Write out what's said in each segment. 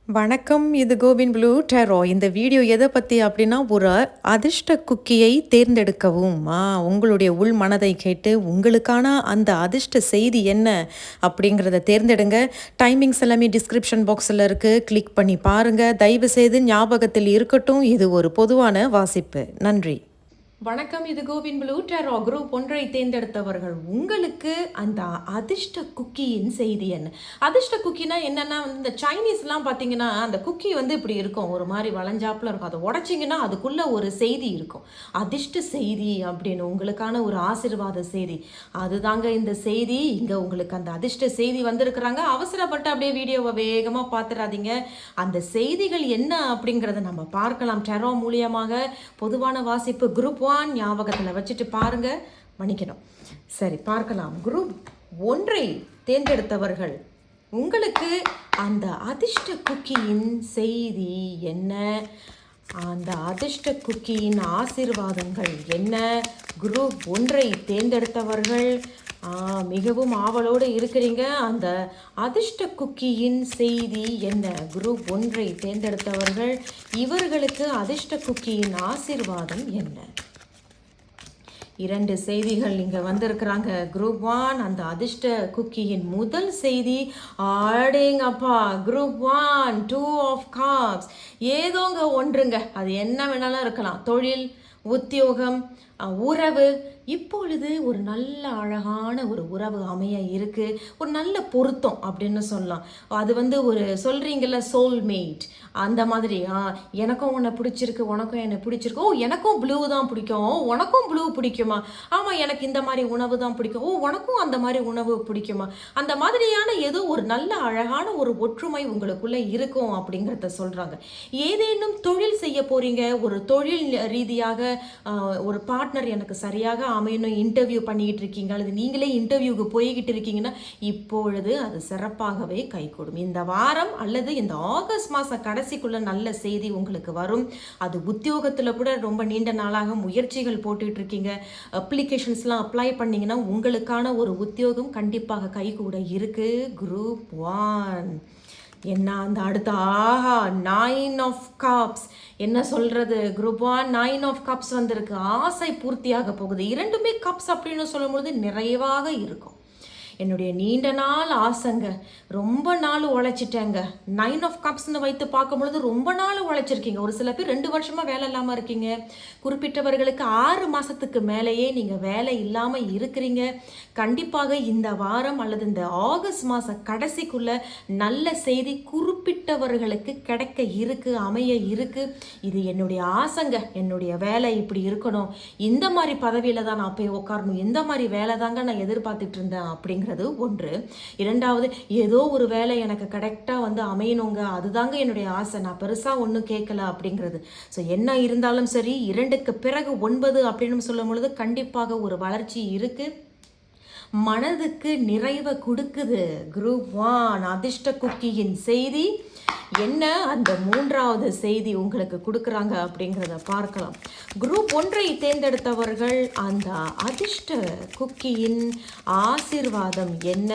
வணக்கம். இது CoWIN blue டெரோ. இந்த வீடியோ எதை பற்றி அப்படின்னா, ஒரு அதிர்ஷ்ட குக்கியை தேர்ந்தெடுக்கவும். உங்களுடைய உள் மனதை கேட்டு உங்களுக்கான அந்த அதிர்ஷ்ட செய்தி என்ன அப்படிங்கிறத தேர்ந்தெடுங்க. டைமிங்ஸ் எல்லாமே டிஸ்கிரிப்ஷன் பாக்ஸில் இருக்குது, கிளிக் பண்ணி பாருங்கள். தயவு செய்து ஞாபகத்தில் இருக்கட்டும், இது ஒரு பொதுவான வாசிப்பு. நன்றி. வணக்கம். இது கோவின் ப்ளூ டெரோ. குரூப் 1 தேர்ந்தெடுத்தவர்கள், உங்களுக்கு அந்த அதிர்ஷ்ட குக்கியின் செய்தி என்ன? அதிர்ஷ்ட குக்கினா என்னன்னா, இந்த சைனீஸ்லாம் பார்த்தீங்கன்னா அந்த குக்கி இப்படி இருக்கும், ஒரு மாதிரி வளைஞ்சாப்புல இருக்கும். அதை உடைச்சிங்கன்னா அதுக்குள்ள ஒரு செய்தி இருக்கும், அதிர்ஷ்ட செய்தி அப்படின்னு, உங்களுக்கான ஒரு ஆசீர்வாத செய்தி. அதுதாங்க இந்த செய்தி. இங்கே உங்களுக்கு அந்த அதிர்ஷ்ட செய்தி வந்திருக்கிறாங்க. அவசரப்பட்டு அப்படியே வீடியோவை வேகமாக பார்த்துடாதீங்க. அந்த செய்திகள் என்ன அப்படிங்கிறத நம்ம பார்க்கலாம் டெரோ மூலியமாக. பொதுவான வாசிப்பு குரூப் ஞாபகத்தில் வச்சுட்டு பாருங்க. மன்னிக்கணும். சரி, பார்க்கலாம். குரூப் 1 தேர்ந்தெடுத்தவர்கள், உங்களுக்கு அந்த அதிர்ஷ்ட குக்கியின் செய்தி என்ன? அந்த அதிர்ஷ்ட குக்கியின் ஆசீர்வாதங்கள் என்ன? குரூப் 1 தேர்ந்தெடுத்தவர்கள் மிகவும் ஆவலோடு இருக்கிறீங்க. அந்த அதிர்ஷ்ட குக்கியின் செய்தி என்ன? குரூப் 1 தேர்ந்தெடுத்தவர்கள், இவர்களுக்கு அதிர்ஷ்ட குக்கியின் ஆசீர்வாதம் என்ன? 2 செய்திகள் இங்கே வந்திருக்கிறாங்க. குரூப் 1 அந்த அதிர்ஷ்ட குக்கியின் முதல் செய்தி, ஆடேங்கப்பா, குரூப் 1 2 ஆஃப் கப்ஸ். ஏதோங்க ஒன்றுங்க, அது என்ன வேணாலும் இருக்கலாம். தொழில், உத்தியோகம், உறவு. இப்பொழுது ஒரு நல்ல அழகான ஒரு உறவு அமைய இருக்கு. ஒரு நல்ல பொருத்தம் அப்படின்னு சொல்லலாம். அது ஒரு சொல்றீங்கல்ல, சோல்மேட், அந்த மாதிரி. எனக்கும் உன்னை பிடிச்சிருக்கு, உனக்கும் என்னை பிடிச்சிருக்கு. ஓ, எனக்கும் ப்ளூ தான் பிடிக்கும். உனக்கும் ப்ளூ பிடிக்குமா? ஆமாம், எனக்கு இந்த மாதிரி உணவு தான் பிடிக்கும். ஓ, உனக்கும் அந்த மாதிரி உணவு பிடிக்குமா? அந்த மாதிரியான ஏதோ ஒரு நல்ல அழகான ஒரு ஒற்றுமை உங்களுக்குள்ள இருக்கும் அப்படிங்கிறத சொல்றாங்க. ஏதேனும் தொழில் செய்ய போறீங்க, ஒரு தொழில் ரீதியாக ஒரு பார்ட்னர் எனக்கு சரியாக அமையணும், இன்டர்வியூ பண்ணிக்கிட்டு இருக்கீங்க, அல்லது நீங்களே இன்டர்வியூக்கு போய்கிட்டு இருக்கீங்கன்னா இப்பொழுது அது சிறப்பாகவே கைகூடும். இந்த வாரம் அல்லது இந்த ஆகஸ்ட் மாதம் கடைசிக்குள்ள நல்ல செய்தி உங்களுக்கு வரும். அது உத்தியோகத்தில் கூட ரொம்ப நீண்ட நாளாக முயற்சிகள் போட்டுட்டு இருக்கீங்க, அப்ளிகேஷன்ஸ்லாம் அப்ளை பண்ணீங்கன்னா உங்களுக்கான ஒரு உத்தியோகம் கண்டிப்பாக கைகூட இருக்கு. குரூப் 1 என்ன அந்த அடுத்த 9 ஆஃப் கப்ஸ் என்ன சொல்றது? குரூப் 1 9 ஆஃப் கப்ஸ் வந்திருக்கு. ஆசை பூர்த்தியாக போகுது. இரண்டுமே கப்ஸ் அப்படின்னு சொல்லும்போது நிறைவாக இருக்கும். என்னுடைய நீண்ட நாள் ஆசைங்க, ரொம்ப நாள் உழைச்சிட்டேங்க. 9 ஆஃப் கப்ஸ்ன்னு வைத்து பார்க்கும்பொழுது ரொம்ப நாள் உழைச்சிருக்கீங்க. ஒரு சில பேர் 2 வருஷமாக வேலை இல்லாமல் இருக்கீங்க. குறிப்பிட்டவர்களுக்கு 6 மாதத்துக்கு மேலேயே நீங்கள் வேலை இல்லாமல் இருக்கிறீங்க. கண்டிப்பாக இந்த வாரம் அல்லது இந்த ஆகஸ்ட் மாதம் கடைசிக்குள்ள நல்ல செய்தி குறிப்பிட்டவர்களுக்கு கிடைக்க இருக்கு, அமைய இருக்கு. இது என்னுடைய ஆசைங்க. என்னுடைய வேலை இப்படி இருக்கணும், இந்த மாதிரி பதவியில் தான் நான் போய் உட்காரணும், இந்த மாதிரி வேலை தாங்க நான் எதிர்பார்த்துட்டு இருந்தேன் அப்படிங்கிறது ஒன்று. இரண்டாவது, ஏதோ ஒரு வேலை எனக்கு கரெக்டாக அமையணுங்க, அதுதாங்க என்னுடைய ஆசை, நான் பெருசாக ஒன்றும் கேட்கல அப்படிங்கிறது. ஸோ என்ன இருந்தாலும் சரி, 2க்கு பிறகு 9 அப்படின்னு சொல்லும் பொழுது கண்டிப்பாக ஒரு வளர்ச்சி இருக்கு, மனதுக்கு நிறைவை கொடுக்குது. குரூப் 1 அதிர்ஷ்ட குக்கியின் செய்தி என்ன? அந்த 3வது செய்தி உங்களுக்கு கொடுக்குறாங்க அப்படிங்கிறத பார்க்கலாம். குரூப் 1 தேர்ந்தெடுத்தவர்கள், அந்த அதிர்ஷ்ட குக்கியின் ஆசீர்வாதம் என்ன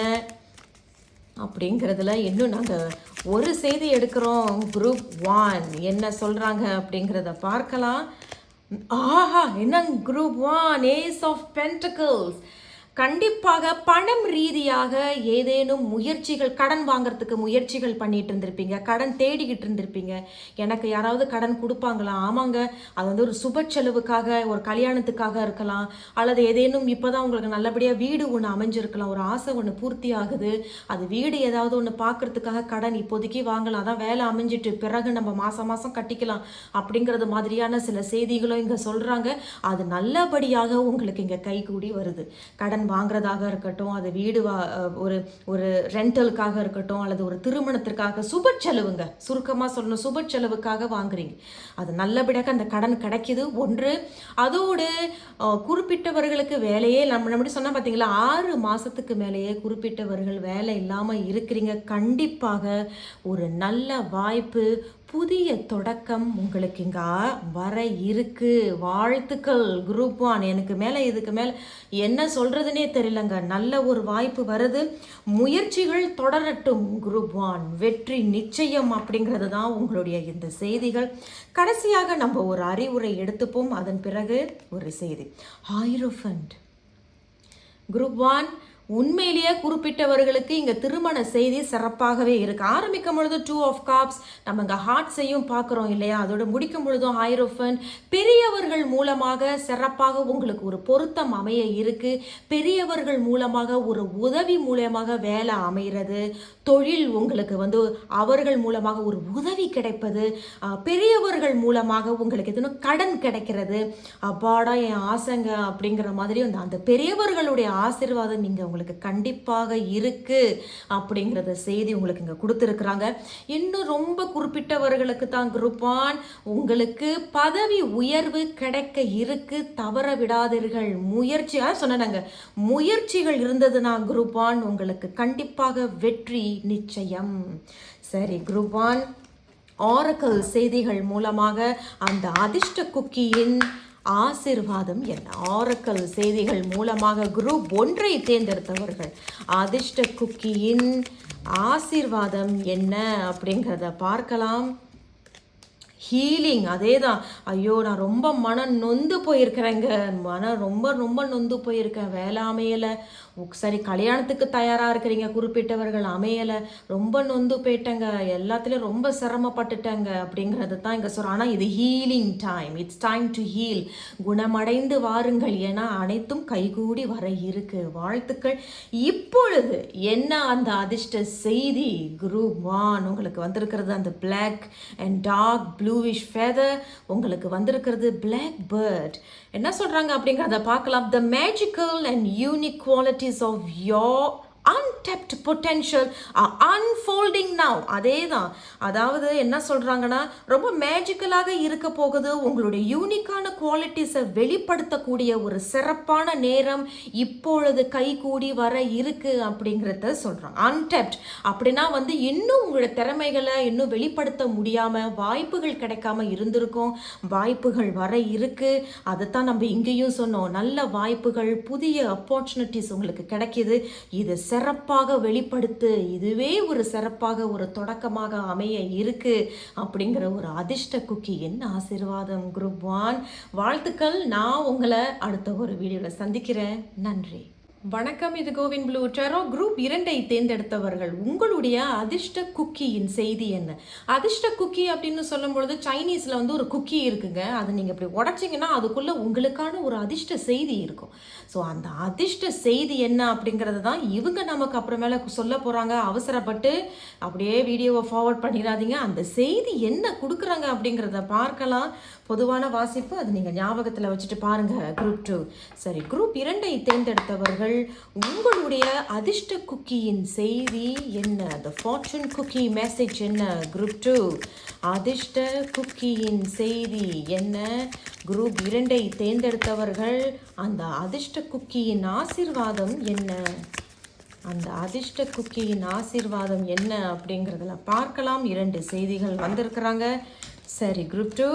அப்படிங்கிறதுல இன்னும் நாங்கள் ஒரு செய்தி எடுக்கிறோம். குரூப் 1 என்ன சொல்கிறாங்க அப்படிங்கிறத பார்க்கலாம். என்ன குரூப் 1 ஏஸ் ஆஃப் பென்டக்கிள்ஸ். கண்டிப்பாக பணம் ரீதியாக ஏதேனும் முயற்சிகள், கடன் வாங்கிறதுக்கு முயற்சிகள் பண்ணிட்டு இருந்திருப்பீங்க, கடன் தேடிக்கிட்டு இருந்திருப்பீங்க. எனக்கு யாராவது கடன் கொடுப்பாங்களா? ஆமாங்க, அது ஒரு சுப செலவுக்காக, ஒரு கல்யாணத்துக்காக இருக்கலாம், அல்லது ஏதேனும் இப்போதான் உங்களுக்கு நல்லபடியாக வீடு ஒன்று அமைஞ்சிருக்கலாம், ஒரு ஆசை ஒன்று பூர்த்தி ஆகுது, அது வீடு ஏதாவது ஒன்று பார்க்கறதுக்காக கடன் இப்போதைக்கு வாங்கலாம், அதான் வேலை அமைஞ்சிட்டு பிறகு நம்ம மாதம் மாதம் கட்டிக்கலாம் அப்படிங்கிறது மாதிரியான சில செய்திகளும் இங்கே சொல்கிறாங்க. அது நல்லபடியாக உங்களுக்கு இங்கே கைகூடி வருது. கடன் வாங்குறதாக இருக்கட்டும், அது வீடு ஒரு ஒரு ரெண்டலுக்காக இருக்கட்டும், அல்லது ஒரு திருமணத்திற்காக, சுப செலவுங்க, சுருக்கமாக சொல்லணும், சுப செலவுக்காக வாங்குறீங்க, அது நல்லபடியாக அந்த கடன் கிடைக்கிது. ஒன்று. அதோடு குறிப்பிட்டவர்களுக்கு வேலையே நம்ம சொன்னால் பார்த்தீங்களா, 6 மாதத்துக்கு மேலேயே குறிப்பிட்டவர்கள் வேலை இல்லாமல் இருக்கிறீங்க. கண்டிப்பாக ஒரு நல்ல வாய்ப்பு புதிய தொடக்கம் உங்களுக்கு இங்க வர இருக்கு. வாழ்த்துக்கள் குரூப் 1. எனக்கு மேலே இதுக்கு மேலே என்ன சொல்றதுனே தெரியலங்க. நல்ல ஒரு வாய்ப்பு வருது. முயற்சிகள் தொடரட்டும் குரூப் 1. வெற்றி நிச்சயம் அப்படிங்கிறது தான் உங்களுடைய இந்த செய்திகள். கடைசியாக நம்ம ஒரு அறிவுரை எடுத்துப்போம். அதன் பிறகு ஒரு செய்தி. ஹைரோஃபண்ட் குரூப் 1 உண்மையிலேயே குறிப்பிட்டவர்களுக்கு இங்கே திருமண செய்தி சிறப்பாகவே இருக்கு. ஆரம்பிக்கும் பொழுது 2 ஆஃப் கப்ஸ், நம்ம இங்கே ஹார்ட்ஸையும் பார்க்குறோம் இல்லையா? அதோட முடிக்கும் பொழுதும் ஹைரோஃபண்ட். பெரியவர்கள் மூலமாக சிறப்பாக உங்களுக்கு ஒரு பொருத்தம் அமைய இருக்கு. பெரியவர்கள் மூலமாக ஒரு உதவி மூலமாக வேலை அமைகிறது. தொழில் உங்களுக்கு அவர்கள் மூலமாக ஒரு உதவி கிடைப்பது. பெரியவர்கள் மூலமாக உங்களுக்கு எதுவும் கடன் கிடைக்கிறது. அப்பாடா என் ஆசைங்க அப்படிங்கிற மாதிரி அந்த பெரியவர்களுடைய ஆசீர்வாதம் நீங்கள் உங்களுக்கு கண்டிப்பாக இருக்கு அப்படிங்கிறத செய்தி உங்களுக்கு இங்கே கொடுத்துருக்குறாங்க. இன்னும் ரொம்ப குறிப்பிட்டவர்களுக்கு தான் குரூப் 1 உங்களுக்கு பதவி உயர்வு கிடைக்க இருக்கு. தவற விடாதீர்கள். முயற்சியாக சொன்னாங்க, முயற்சிகள் இருந்ததுன்னா குரூப் 1 உங்களுக்கு கண்டிப்பாக வெற்றி நிச்சயம். சரி குரூப் 1 ஆரக்கல் செய்திகள் மூலமாக அந்த அதிர்ஷ்ட குக்கியின் ஆசீர்வாதம் என்ன? ஆரக்கல் செய்திகள் மூலமாக குரூப் 1 தேர்ந்தெடுத்தவர்கள் அதிர்ஷ்ட குக்கியின் ஆசீர்வாதம் என்ன அப்படிங்கிறத பார்க்கலாம். ஹீலிங். அதே தான். ஐயோ நான் ரொம்ப மனம் நொந்து போயிருக்கிறேங்க. ரொம்ப ரொம்ப நொந்து போயிருக்கேன். வேலை அமையலை. சரி கல்யாணத்துக்கு தயாராக இருக்கிறீங்க குறிப்பிட்டவர்கள், அமையலை. ரொம்ப நொந்து போயிட்டேங்க. எல்லாத்துலேயும் ரொம்ப சிரமப்பட்டுட்டேங்க அப்படிங்கிறது தான் இங்கே சொல்கிறோம். ஆனால் இது healing time. It's time to heal. குணமடைந்து வாருங்கள். ஏன்னா அனைத்தும் கைகூடி வர இருக்கு. வாழ்த்துக்கள். இப்பொழுது என்ன அந்த அதிர்ஷ்ட செய்தி? குரூப் 1 உங்களுக்கு வந்திருக்கிறது அந்த black and dark bluish feather. உங்களுக்கு வந்திருக்கிறது பிளாக் பேர்ட். என்ன சொல்றாங்க அப்படிங்கிறத பார்க்கலாம். The magical and unique qualities of your untapped potential are unfolding now. அதே தான். அதாவது என்ன சொல்றாங்கன்னா, ரொம்ப மேஜிக்கலாக இருக்க போகுது. உங்களுடைய யூனிக்கான குவாலிட்டிஸை வெளிப்படுத்தக்கூடிய ஒரு சிறப்பான நேரம் இப்பொழுது கைகூடி வர இருக்கு அப்படிங்கிறத சொல்றாங்க. untapped அப்படின்னா இன்னும் உங்களுடைய திறமைகளை இன்னும் வெளிப்படுத்த முடியாம வாய்ப்புகள் கிடைக்காம இருந்திருக்கும். வாய்ப்புகள் வர இருக்கு. அதைத்தான் நம்ம இங்கேயும் சொன்னோம். நல்ல வாய்ப்புகள், புதிய ஆப்பர்ச்சுனிட்டிஸ் உங்களுக்கு கிடைக்கிது. இது சிறப்பாக வெளிப்படுத்து. இதுவே ஒரு சிறப்பாக ஒரு தொடக்கமாக அமைய இருக்கு அப்படிங்கிற ஒரு அதிர்ஷ்ட குக்கியின் ஆசீர்வாதம் குரூப் 1. வாழ்த்துக்கள். நான் உங்களை அடுத்த ஒரு வீடியோவில் சந்திக்கிறேன். நன்றி. வணக்கம். இது கோவின் ப்ளூ டெரோ. குரூப் 2 தேர்ந்தெடுத்தவர்கள் உங்களுடைய அதிர்ஷ்ட குக்கியின் செய்தி என்ன? அதிர்ஷ்ட குக்கி அப்படின்னு சொல்லும் பொழுது சைனீஸில் ஒரு குக்கி இருக்குங்க. அதை நீங்கள் இப்படி உடைச்சிங்கன்னா அதுக்குள்ளே உங்களுக்கான ஒரு அதிர்ஷ்ட செய்தி இருக்கும். ஸோ அந்த அதிர்ஷ்ட செய்தி என்ன அப்படிங்கிறது தான் இவங்க நமக்கு அப்புறமேல சொல்ல போகிறாங்க. அவசரப்பட்டு அப்படியே வீடியோவை ஃபார்வர்ட் பண்ணிடாதீங்க. அந்த செய்தி என்ன கொடுக்குறாங்க அப்படிங்கிறத பார்க்கலாம். பொதுவான வாசிப்பு அது நீங்கள் ஞாபகத்தில் வச்சுட்டு பாருங்கள். குரூப் 2. சரி குரூப் 2 தேர்ந்தெடுத்தவர்கள் உங்களுடைய அதிர்ஷ்ட குக்கியின் செய்தி என்ன? The fortune cookie message என்ன? குரூப் 2 அதிர்ஷ்ட குக்கியின் செய்தி என்ன? குரூப் 2 தேர்ந்தெடுத்தவர்கள் அந்த அதிர்ஷ்ட குக்கியின் ஆசீர்வாதம் என்ன? அந்த அதிர்ஷ்ட குக்கியின் ஆசீர்வாதம் என்ன அப்படிங்கிறதுல பார்க்கலாம். 2 செய்திகள் வந்திருக்கிறாங்க. சரி குரூப் 2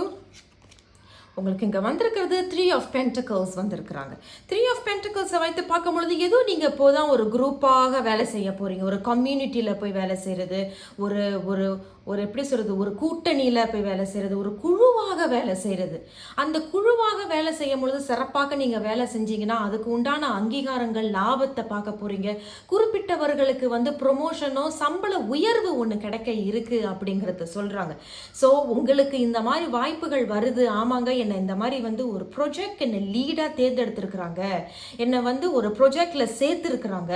உங்களுக்கு இங்கே வந்திருக்கிறது 3 ஆஃப் பென்டக்கிள்ஸ் வந்திருக்கிறாங்க. 3 ஆஃப் பென்டக்கிள்ஸை வைத்து பார்க்கும் பொழுது ஏதோ நீங்கள் இப்போ தான் ஒரு குரூப்பாக வேலை செய்ய போகிறீங்க. ஒரு கம்யூனிட்டியில் போய் வேலை செய்கிறது, ஒரு ஒரு ஒரு எப்படி சொல்கிறது, ஒரு கூட்டணியில் போய் வேலை செய்கிறது, ஒரு குழுவாக வேலை செய்கிறது. அந்த குழுவாக வேலை செய்யும் பொழுது சிறப்பாக நீங்கள் வேலை செஞ்சீங்கன்னா அதுக்கு உண்டான அங்கீகாரங்கள், லாபத்தை பார்க்க போகிறீங்க. குறிப்பிட்டவர்களுக்கு ப்ரொமோஷனோ சம்பள உயர்வு ஒன்று கிடைக்க இருக்குது அப்படிங்கிறத சொல்கிறாங்க. ஸோ உங்களுக்கு இந்த மாதிரி வாய்ப்புகள் வருது. ஆமாங்க, என்னை இந்த மாதிரி ஒரு ப்ரொஜெக்ட் என்னை லீடாக தேர்ந்தெடுத்திருக்கிறாங்க, என்னை ஒரு ப்ரொஜெக்டில் சேர்த்துருக்குறாங்க.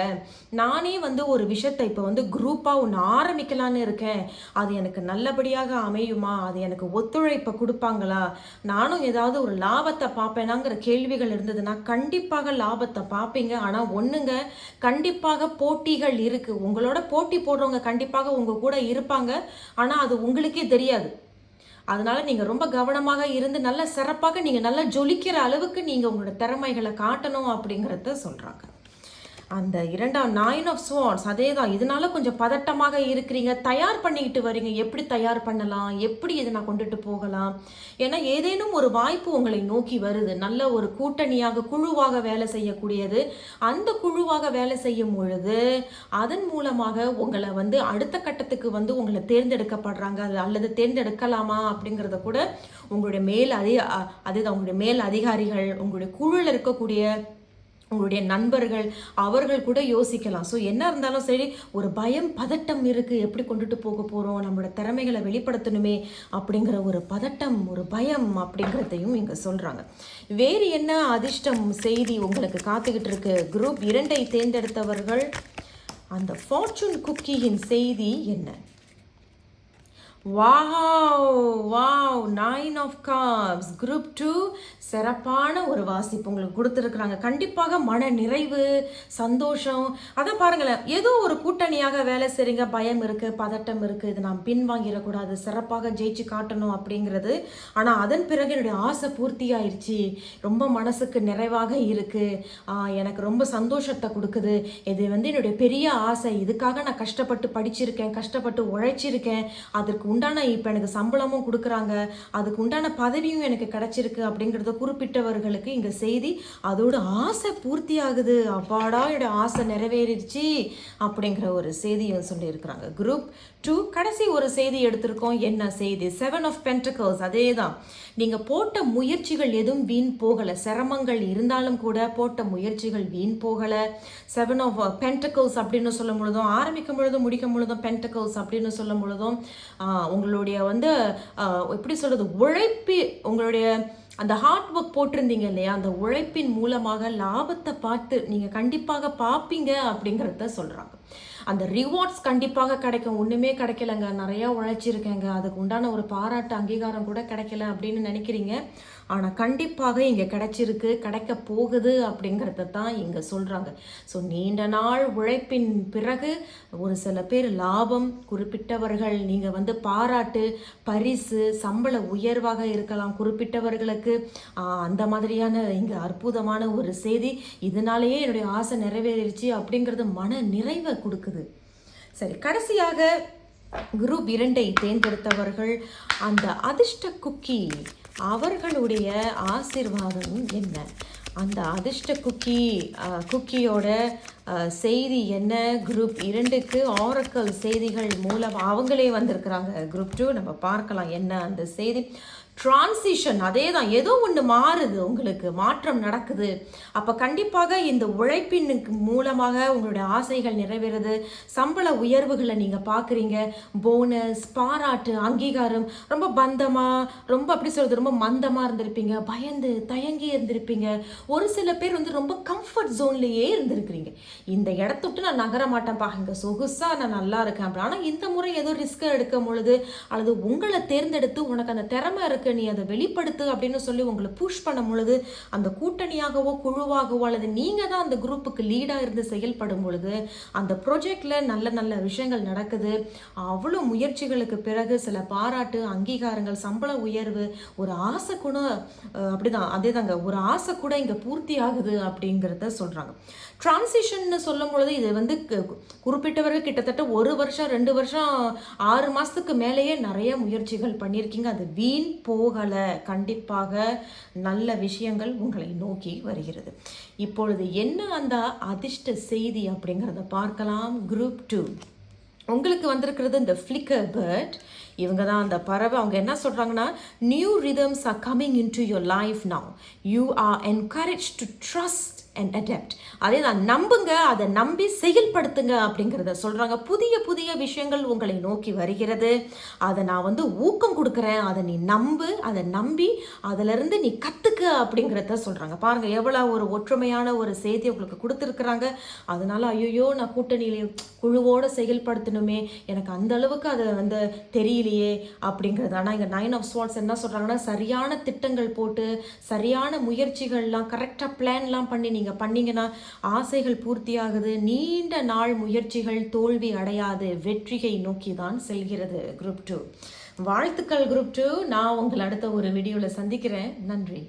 நானே ஒரு விஷயத்தை இப்போ குரூப்பாக ஒன்று ஆரம்பிக்கலான்னு இருக்கேன். அது எனக்கு நல்லபடியாக அமையுமா? அது எனக்கு ஒத்துழைப்பை கொடுப்பாங்களா? நானும் ஏதாவது ஒரு லாபத்தை பார்ப்பேனாங்கிற கேள்விகள் இருந்ததுன்னா கண்டிப்பாக லாபத்தை பார்ப்பீங்க. ஆனால் ஒன்றுங்க, கண்டிப்பாக போட்டிகள் இருக்குது. உங்களோட போட்டி போடுறவங்க கண்டிப்பாக உங்கள் கூட இருப்பாங்க. ஆனால் அது உங்களுக்கே தெரியாது. அதனால நீங்கள் ரொம்ப கவனமாக இருந்து நல்ல சிறப்பாக நீங்கள் நல்லா ஜொலிக்கிற அளவுக்கு நீங்கள் உங்களோட திறமைகளை காட்டணும் அப்படிங்கிறத சொல்கிறாங்க. அந்த இரண்டாம் 9 ஆஃப் ஸ்வார்ட்ஸ் அதே தான். இதனால கொஞ்சம் பதட்டமாக இருக்கிறீங்க. தயார் பண்ணிக்கிட்டு வரீங்க. எப்படி தயார் பண்ணலாம், எப்படி இதை நான் கொண்டுட்டு போகலாம். ஏன்னா ஏதேனும் ஒரு வாய்ப்பு உங்களை நோக்கி வருது. நல்ல ஒரு கூட்டணியாக குழுவாக வேலை செய்யக்கூடியது. அந்த குழுவாக வேலை செய்யும் பொழுது அதன் மூலமாக உங்களை வந்து அடுத்த கட்டத்துக்கு வந்து உங்களை தேர்ந்தெடுக்கப்படுறாங்க அல்லது தேர்ந்தெடுக்கலாமா அப்படிங்கிறத கூட உங்களுடைய அதேதான் உங்களுடைய மேல் அதிகாரிகள், உங்களுடைய குழுவில் இருக்கக்கூடிய உங்களுடைய நண்பர்கள், அவர்கள் கூட யோசிக்கலாம். ஸோ என்ன இருந்தாலும் சரி, ஒரு பயம் பதட்டம் இருக்குது. எப்படி கொண்டுட்டு போக போகிறோம், நம்மளோட திறமைகளை வெளிப்படுத்தணுமே அப்படிங்கிற ஒரு பதட்டம், ஒரு பயம் அப்படிங்கிறதையும் இங்கே சொல்கிறாங்க. வேறு என்ன அதிர்ஷ்டம் செய்தி உங்களுக்கு காத்துக்கிட்டு இருக்கு? குரூப் 2 தேர்ந்தெடுத்தவர்கள் அந்த ஃபார்ச்சூன் குக்கியின் செய்தி என்ன? Wow 9 of cups. குரூப் 2 சிறப்பான ஒரு வாசிப்பு உங்களுக்கு கொடுத்துருக்குறாங்க. கண்டிப்பாக மன நிறைவு, சந்தோஷம். அதான் பாருங்களேன், ஏதோ ஒரு கூட்டணியாக வேலை செய்கிறீங்க, பயம் இருக்குது, பதட்டம் இருக்குது, இது நான் பின்வாங்கிடக்கூடாது, சிறப்பாக ஜெயிச்சு காட்டணும் அப்படிங்கிறது. ஆனால் அதன் பிறகு என்னுடைய ஆசை பூர்த்தி ஆயிடுச்சு, ரொம்ப மனசுக்கு நிறைவாக இருக்குது, எனக்கு ரொம்ப சந்தோஷத்தை கொடுக்குது, இது வந்து என்னுடைய பெரிய ஆசை, இதுக்காக நான் கஷ்டப்பட்டு படிச்சிருக்கேன், கஷ்டப்பட்டு உழைச்சிருக்கேன், அதற்கு உண்டான இப்போ எனக்கு சம்பளமும் கொடுக்குறாங்க, அதுக்கு உண்டான பதவியும் எனக்கு கிடைச்சிருக்கு அப்படிங்கிறத குறிப்பிட்டவர்களுக்கு இங்கே செய்தி அதோட ஆசை பூர்த்தி ஆகுது. அப்பாடா என்னோட ஆசை நிறைவேறிடுச்சு அப்படிங்கிற ஒரு செய்தியும் சொல்லியிருக்கிறாங்க. குரூப் 2 கடைசி ஒரு செய்தி எடுத்திருக்கோம். என்ன செய்தி? 7 ஆஃப் பென்டக்கிள்ஸ். அதே தான், நீங்கள் போட்ட முயற்சிகள் எதுவும் வீண் போகலை. சிரமங்கள் இருந்தாலும் கூட போட்ட முயற்சிகள் வீண் போகலை. 7 ஆஃப் பென்டக்கிள்ஸ் அப்படின்னு சொல்லும் பொழுதும், ஆரம்பிக்கும் பொழுதும் முடிக்கும் பொழுதும் பென்டக்கிள்ஸ் அப்படின்னு சொல்லும் பொழுதும் உங்களுடைய வந்து எப்படி சொல்கிறது, உங்களுடைய அந்த ஹார்ட் ஒர்க் போட்டிருந்தீங்க இல்லையா, அந்த உழைப்பின் மூலமாக லாபத்தை பார்த்து நீங்கள் கண்டிப்பாக பார்ப்பீங்க அப்படிங்கிறத சொல்கிறாங்க. அந்த ரிவார்ட்ஸ் கண்டிப்பாக கிடைக்கும். ஒன்றுமே கிடைக்கலங்க, நிறையா உழைச்சிருக்கேங்க, அதுக்கு உண்டான ஒரு பாராட்டு அங்கீகாரம் கூட கிடைக்கல அப்படின்னு நினைக்கிறீங்க. ஆனால் கண்டிப்பாக இங்கே கிடைச்சிருக்கு, கிடைக்க போகுது அப்படிங்கிறத தான் இங்கே சொல்கிறாங்க. ஸோ நீண்ட நாள் உழைப்பின் பிறகு ஒரு சில பேர் லாபம், குறிப்பிட்டவர்கள் நீங்கள் வந்து பாராட்டு, பரிசு, சம்பள உயர்வாக இருக்கலாம் குறிப்பிட்டவர்களுக்கு. அந்த மாதிரியான இங்கே அற்புதமான ஒரு செய்தி. இதனாலேயே என்னுடைய ஆசை நிறைவேறிடுச்சு அப்படிங்கிறது மன நிறைவை கொடுக்குது. சரி, கடைசியாக குரூப் 2 தேர்ந்தெடுத்தவர்கள் அந்த அதிர்ஷ்ட குக்கி, அவர்களுடைய ஆசீர்வாதம் என்ன? அந்த அதிர்ஷ்ட குக்கியோட செய்தி என்ன? குரூப் 2க்கு ஆரக்கல் செய்திகள் மூலம் அவங்களே வந்திருக்கிறாங்க. குரூப் 2 நம்ம பார்க்கலாம் என்ன அந்த செய்தி. டிரான்சிஷன். அதே தான், ஏதோ ஒன்று மாறுது, உங்களுக்கு மாற்றம் நடக்குது. அப்போ கண்டிப்பாக இந்த உழைப்பினுக்கு மூலமாக உங்களுடைய ஆசைகள் நிறைவேறுது. சம்பள உயர்வுகளை நீங்கள் பார்க்குறீங்க, போனஸ், பாராட்டு, அங்கீகாரம். ரொம்ப ரொம்ப அப்படி சொல்கிறது, ரொம்ப மந்தமாக இருந்திருப்பீங்க, பயந்து தயங்கி இருந்திருப்பீங்க. ஒரு சில பேர் வந்து ரொம்ப கம்ஃபர்ட் ஜோன்லேயே இருந்திருக்கிறீங்க. இந்த இடத்த விட்டு நான் நகர மாட்டேன்ப்பா, இங்கே சொகுசாக நான் நல்லா இருக்கேன் அப்படி. ஆனால் இந்த முறை ஏதோ ரிஸ்க் எடுக்கும் பொழுது, அல்லது உங்களை தேர்ந்தெடுத்து உனக்கு அந்த திறமை இருக்கு, நீ அதை வெளிப்படுத்து அப்படின்னு சொல்லி உங்களை புஷ் பண்ணும் பொழுது, அந்த கூட்டணியாகவோ குழுவாகவோ அல்லது நீங்கள் தான் அந்த குரூப்புக்கு லீடாக இருந்து செயல்படும் பொழுது அந்த ப்ரொஜெக்டில் நல்ல நல்ல விஷயங்கள் நடக்குது. அவ்வளோ முயற்சிகளுக்கு பிறகு சில பாராட்டு, அங்கீகாரங்கள், சம்பள உயர்வு, ஒரு ஆசை கூட அப்படிதான், அதே தாங்க, ஒரு ஆசை கூட இங்கே பூர்த்தி ஆகுது அப்படிங்கிறத சொல்கிறாங்க. டிரான்சிஷன்னு சொல்லும் பொழுது இது வந்து குறிப்பிட்டவர்கள் கிட்டத்தட்ட 1 வருஷம் 2 வருஷம் 6 மாதத்துக்கு மேலேயே நிறைய முயற்சிகள் பண்ணியிருக்கீங்க. அது வீண் போகலை. கண்டிப்பாக நல்ல விஷயங்கள் உங்களை நோக்கி வருகிறது. இப்பொழுது என்ன அந்த அதிர்ஷ்ட செய்தி அப்படிங்கிறத பார்க்கலாம். குரூப் 2 உங்களுக்கு வந்திருக்கிறது இந்த ஃப்ளிக்கர் பேர்ட். இவங்க தான் அந்த பறவை. அவங்க என்ன சொல்கிறாங்கன்னா, new rhythms are coming into your life now, you are encourage to trust and adapt. அதே தான், நம்புங்க, அதை நம்பி செயல்படுத்துங்க அப்படிங்கிறத சொல்கிறாங்க. புதிய புதிய விஷயங்கள் உங்களை நோக்கி வருகிறது, அதை நான் வந்து ஊக்கம் கொடுக்குறேன், அதை நீ நம்பு, அதை நம்பி அதிலிருந்து நீ கற்றுக்க அப்படிங்கிறத சொல்கிறாங்க. பாருங்கள், எவ்வளோ ஒரு ஒற்றுமையான ஒரு செய்தி உங்களுக்கு கொடுத்துருக்குறாங்க. அதனால ஐயோ நான் கூட்டணியிலே குழுவோடு செயல்படுத்தணுமே, எனக்கு அந்த அளவுக்கு அதை வந்து தெரியலையே அப்படிங்கிறது. ஆனால் இங்கே 9 ஆஃப் ஸ்வார்ட்ஸ் என்ன சொல்கிறாங்கன்னா, சரியான திட்டங்கள் போட்டு சரியான முயற்சிகள்லாம் கரெக்டாக பிளான்லாம் பண்ணி நீங்கள் பண்ணீங்கன்னா ஆசைகள் பூர்த்தியாகுது. நீண்ட நாள் முயற்சிகள் தோல்வி அடையாது, வெற்றியை நோக்கி தான் செல்கிறது. குரூப் 2 வாழ்த்துக்கள். குரூப் 2 நான் உங்களை அடுத்த ஒரு வீடியோவில் சந்திக்கிறேன். நன்றி.